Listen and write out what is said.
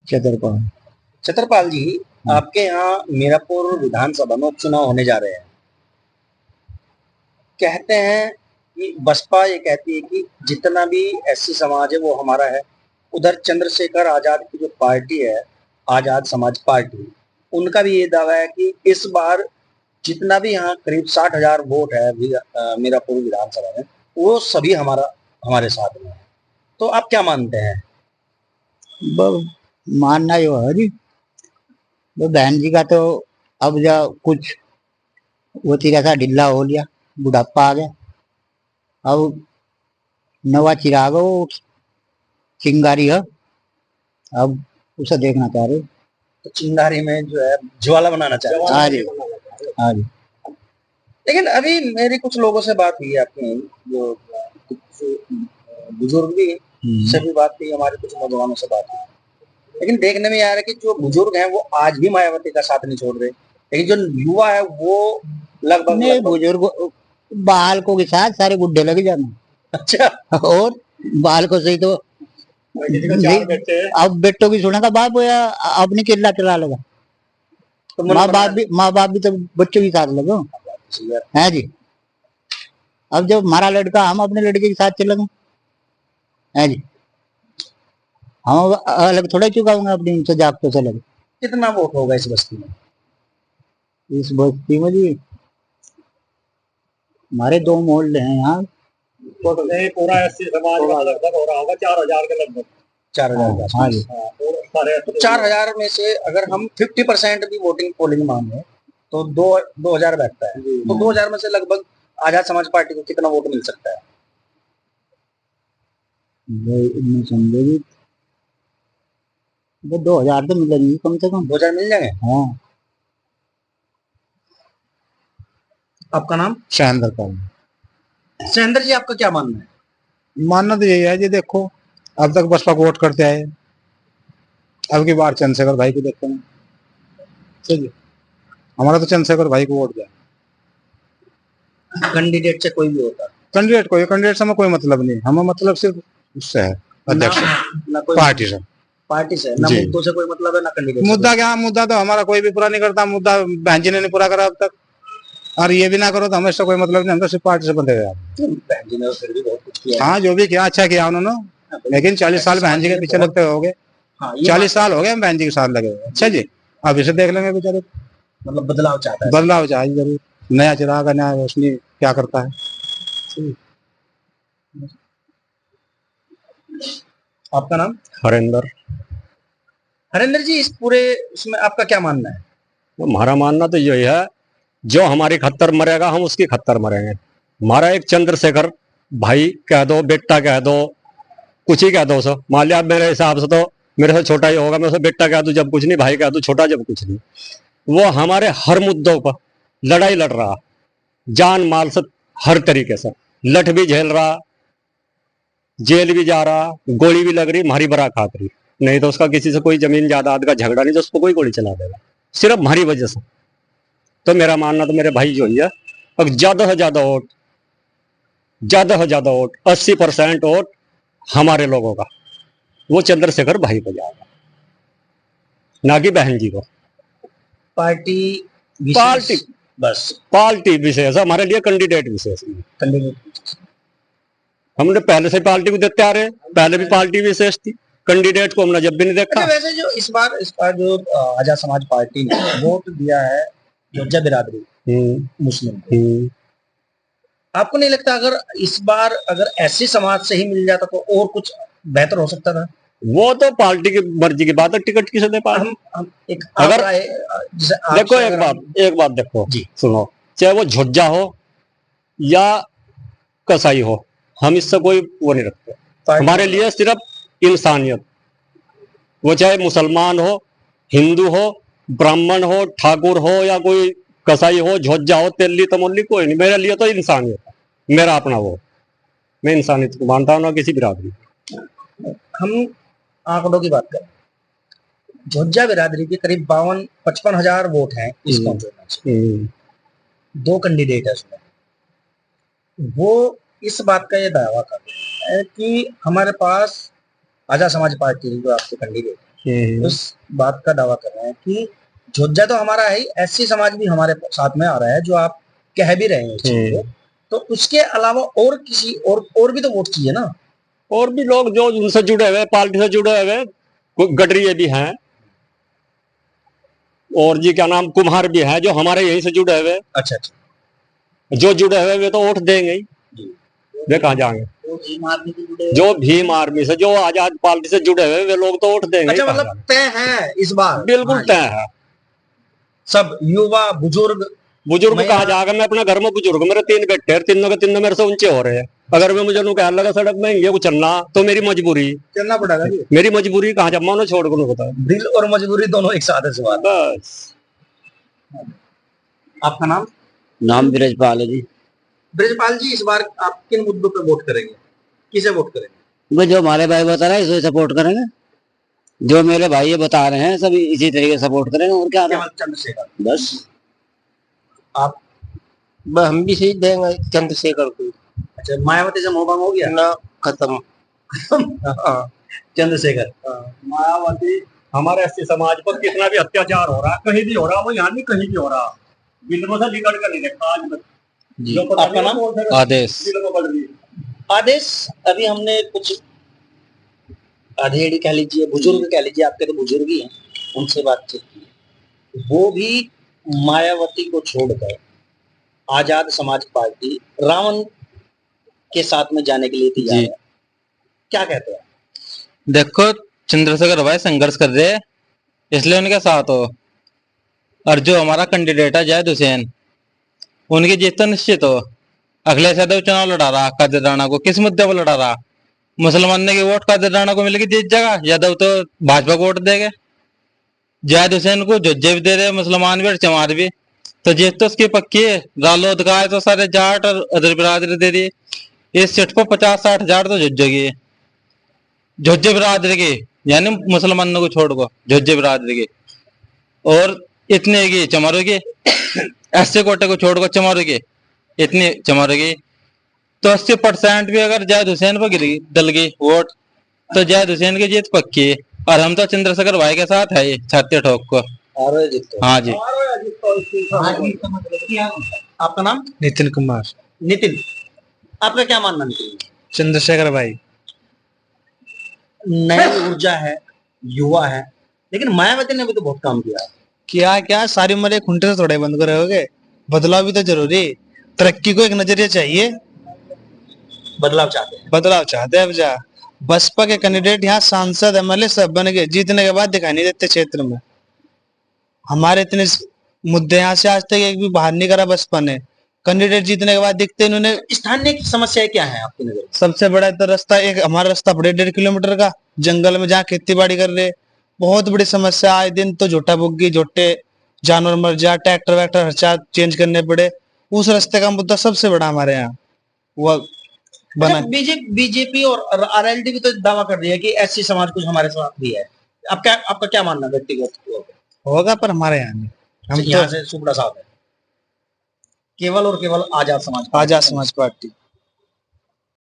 छतरपुर। छतरपाल जी, आपके यहाँ मीरापुर विधानसभा में उपचुनाव होने जा रहे हैं। कहते हैं कि बसपा ये कहती है कि जितना भी एससी समाज है वो हमारा है। उधर चंद्रशेखर आजाद की जो पार्टी है, आजाद समाज पार्टी, उनका भी ये दावा है कि इस बार जितना भी यहाँ करीब 60,000 वोट है मीरापुर विधानसभा में, वो सभी हमारे साथ में है। तो आप क्या मानते हैं? मानना यो है जी, वो बहन जी का तो अब जा कुछ वो तीरा सा ढीला हो लिया, बुढ़ापा आ गया। अब नवा चिराग वो चिंगारी है, अब उसे देखना चाह रहे। तो चिंगारी में जो है ज्वाला बनाना चाह रहे हैं। हाँ जी, हाँ जी। लेकिन अभी मेरी कुछ लोगों से बात हुई है अपनी, जो कुछ बुजुर्ग भी से भी बात हुई, हमारे कुछ नौजवानों से बात हुई। लेकिन देखने में आ रहा है कि जो बुजुर्ग हैं वो आज भी मायावती का साथ नहीं छोड़ रहे, लेकिन जो युवा है वो लगभग बुजुर्ग बालकों के साथ सारे गुड्डे लग जाना। अच्छा। और बालकों से ही तो अब बेटों की सुनेगा बाप या अपनी किला चला लेगा। तो माँ बाप भी तो बच्चों के साथ लगो है जी। अब जब हमारा लड़का हम अपने लड़के के साथ चलेंगे है जी, हम अलग थोड़ा चुकाऊंगा अपनी उनसे जागते चले। कितना वोट होगा इस बस्ती में? इस बस्ती में जी हमारे 2 मोहल्ले हैं यहाँ, पूरा एससी समाज का लगभग हो रहा होगा 4,000 के लगभग। 4,000। हाँ जी। तो 4,000 में से अगर हम 50% भी वोटिंग पोलिंग माने तो 2,000 बैठता है। तो 2,000 में से लगभग आजाद समाज पार्टी को कितना वोट मिल सकता है? समझेगी वो 2,000 तो मिलेंगे कम से कम। 2,000 मिल जाएंगे। हाँ। आपका नाम? शैलेंद्र पाल। शैलेंद्र जी, आपका क्या मानना है? मानना तो यही है जी, देखो अब तक बसपा को वोट करते आए, अब की बार चंद्रशेखर भाई को देखते हैं। चलिए हमारा तो चंद्रशेखर भाई को वोट दिया। कैंडिडेट से कोई भी होता? कैंडिडेट से हमें कोई मतलब नहीं, हमें मतलब सिर्फ उससे है, अध्यक्ष पार्टी से। पार्टी से ना मुद्दों से कोई मतलब है ना कैंडिडेट। मुद्दा क्या, मुद्दा तो हमारा कोई भी पूरा नहीं करता, मुद्दा बहन जी ने नहीं पूरा करा अब तक, और ये भी ना करो तो हमें इससे कोई मतलब नहीं, हम तो सिर्फ पार्टी से बंधे हुए। बहन जी ने फिर भी बहुत कुछ किया। हाँ जो भी किया अच्छा किया उन्होंने, लेकिन 40 साल बहन जी के पीछे लगते हो गए। 40 साल हो गए हम बहन जी के साथ लगे हुए। अच्छा जी, अब इसे देख लेंगे बेचारे, मतलब बदलाव चाहता है। बदलाव चाहिए जरूर, नया चिराग नया रोशनी क्या करता है। आपका नाम? हरेंद्र। हरेंद्र जी, इस पूरे उसमें आपका क्या मानना है? हमारा मानना तो यही है, जो हमारी खत्तर मरेगा हम उसकी खत्तर मरेंगे। हमारा एक चंद्रशेखर भाई कह दो, बेटा कह दो, कुछ ही कह दो सो, मान लिया मेरे हिसाब से तो मेरे से छोटा ही होगा, मैं उसे बेटा कह दूं जब कुछ नहीं, भाई कह दूं छोटा जब कुछ नहीं। वो हमारे हर मुद्दों पर लड़ाई लड़ रहा, जान माल से हर तरीके से लठ भी झेल रहा, जेल भी जा रहा, गोली भी लग रही, हमारी बरा खात रही। नहीं तो उसका किसी से कोई जमीन जायदाद का झगड़ा नहीं, तो उसको कोई गोली चला देगा सिर्फ हमारी वजह से। तो मेरा मानना तो मेरे भाई जो ही है, अब ज्यादा से ज्यादा वोट, ज्यादा से ज्यादा वोट 80% वोट हमारे लोगों का वो चंद्रशेखर भाई को जाएगा, ना कि बहन जी को। पार्टी बस पार्टी विशेष हमारे लिए, कैंडिडेट विशेष नहीं। हमने पहले से पार्टी को देते आ रहे, पहले भी पार्टी विशेष थी, कैंडिडेट को हमने जब भी नहीं देखा। वैसे जो इस बार जो आजाद समाज पार्टी ने वोट दिया है जोजा बिरादरी मुस्लिम, आपको नहीं लगता अगर इस बार अगर ऐसी समाज से ही मिल जाता तो और कुछ बेहतर हो सकता था? वो तो पार्टी की मर्जी की बात है, टिकट किसे दे पा। हम एक अगर देखो एक बात देखो जी, सुनो, चाहे वो झुज्जा हो या कसाई हो, हम इससे कोई वो नहीं रखते। हमारे लिए सिर्फ इंसानियत, वो चाहे मुसलमान हो, हिंदू हो, ब्राह्मण हो, ठाकुर हो या कोई कसाई हो, झोज्जा हो, तेली तमोली, कोई नहीं, मेरे लिए तो इंसानियत है, मेरा अपना वो, मैं इंसानियत को मानता हूं ना किसी बिरादरी। हम आंकड़ों की बात करें, झोज्जा बिरादरी के करीब 52-55 वोट हैं इस कॉन्फ्रेंस। 2 कैंडिडेट है उसमें, वो इस बात का ये दावा कर रहे हैं कि हमारे पास आजाद समाज पार्टी जो आपके कैंडिडेट उस बात का दावा कर रहे हैं कि झोज्जा तो हमारा है ही, एससी समाज भी हमारे साथ में आ रहा है, जो आप कह भी रहे हैं इस चीज को। तो उसके अलावा और किसी और भी तो वोट चाहिए ना। और भी लोग जो उनसे जुड़े हुए, पार्टी से जुड़े हुए, गडरिये भी हैं, और जी क्या नाम कुम्हार भी हैं, जो हमारे यहीं से जुड़े हुए। अच्छा अच्छा। जो जुड़े हुए वे तो वोट देंगे ही, वे कहाँ जाएंगे। जो भीम आर्मी से, जो आजाद पार्टी से जुड़े हुए वे लोग तो वोट देंगे। अच्छा, मतलब तय है इस बार? बिल्कुल तय है। सब युवा बुजुर्ग कहाँ जाएगा। मैं अपने घर में बुजुर्ग, मेरे 3 बेटे, तीनों के तीनों मेरे से ऊंचे हो रहे हैं। अगर मैं मुझे कहने लगा सड़क में ये को चलना, तो मेरी मजबूरी, चलना पड़ेगा जी। मेरी मजबूरी कहाँ जब मैं उन्हें छोड़ कर बता। दिल और मजबूरी दोनों एक साथ है सवाल। बस। आपका नाम? नाम ब्रजपाल है जी। ब्रजपाल जी, इस बार आप किन मुद्दों पे वोट करेंगे, किसे वोट करेंगे? वो जो हमारे भाई बता रहे हैं इसे सपोर्ट करेंगे, जो मेरे भाई ये बता रहे हैं सब इसी तरीके से सपोर्ट करेंगे, और क्या केवल चंद्रशेखर? बस। आप? हम भी सही देंगे चंद्रशेखर को। अच्छा, मायावती से मोहब्बत हो गया ना, खत्म। चंद्रशेखर। मायावती हमारे एससी समाज पर कितना भी अत्याचार हो रहा है, कहीं भी हो रहा, वो यहाँ नहीं कहीं भी हो रहा, बिल्कुल से निकल कर नहीं देखा आज तक। जी, आपका नाम? आदेश। आदेश, अभी हमने कुछ अधेड़ी कह लीजिए, बुजुर्ग कह लीजिए, आपके तो बुजुर्ग ही हैं, उनसे बातचीत की। वो भी मायावती को छोड़कर आजाद समाज पार्टी रावण के साथ में जाने के लिए तैयार है। क्या कहते हैं? देखो, चंद्रशेखर भाई संघर्ष कर रहे हैं, इसलिए उनके साथ हो। और जो हमारा कैंडिडेट है जायद हुसैन, उनकी जीत तो निश्चित हो। अखिलेश यादव चुनाव लड़ा रहा कादिर राणा को, किस मुद्दे पर लड़ा रहा? मुसलमान ने की वोट कादिर राणा को मिलेगी जीत जगह, यादव तो भाजपा को वोट देंगे। जायद हुसैन को जुज्जे भी दे रहे, मुसलमान भी और चमार भी, तो जीत तो उसकी पक्की है। रालोद का है तो सारे जाट और अदर बिरादरी दे दी। इस सीट पर 50-60 हजार तो जुज्जे की, जुज्जे बिरादरी की, यानी मुसलमानों को छोड़ को जुज्जे बिरादरी की, और इतने की चमारों की, एससी कोटे को छोड़ को चमारों की, इतनी चमारों की। तो 80% भी अगर जायद हुसैन पर गिर दल गई वोट, तो जायद हुसैन की जीत पक्की है। और हम तो चंद्रशेखर भाई के साथ है, छाती ठोक को। हाँ जी। आपका नाम? नितिन कुमार। नितिन, आपका क्या मानना नितिन? चंद्रशेखर भाई नई ऊर्जा है, युवा है, लेकिन मायावती ने भी तो बहुत काम किया। क्या सारी उम्र एक खुंटे से थोड़े बंद करे होगे। बदलाव भी तो जरूरी है। तरक्की को एक नजरिया चाहिए। बदलाव चाहते हैं। बदलाव चाहते हैं। अब जा बसपा के कैंडिडेट यहाँ सांसद एमएलए सब बन गए, जीतने के बाद दिखाई नहीं देते क्षेत्र में। हमारे इतने मुद्दे यहाँ से आज तक एक भी बाहर नहीं करा बसपा ने। कैंडिडेट जीतने के बाद दिखते इन्होंने। स्थानीय समस्याएं क्या है आपकी नजर में? सबसे बड़ा तो रास्ता, एक हमारा रास्ता पड़े 1.5 किलोमीटर का जंगल में, जहाँ खेती बाड़ी कर रहे, बहुत बड़ी समस्या। आए दिन तो झोटा बुग्गी, झोटे जानवर मर जा, ट्रैक्टर वैक्टर हर चार चेंज करने पड़े। उस रास्ते का मुद्दा सबसे बड़ा हमारे यहाँ वो बना। बीजेपी और आरएलडी भी तो दावा कर रही है कि एससी समाज कुछ हमारे साथ भी है। आपका क्या मानना व्यक्तिगत? होगा पर हमारे यहाँ नहीं। हम यहाँ से सुपड़ा साहब है, केवल और केवल आजाद समाज पार्टी।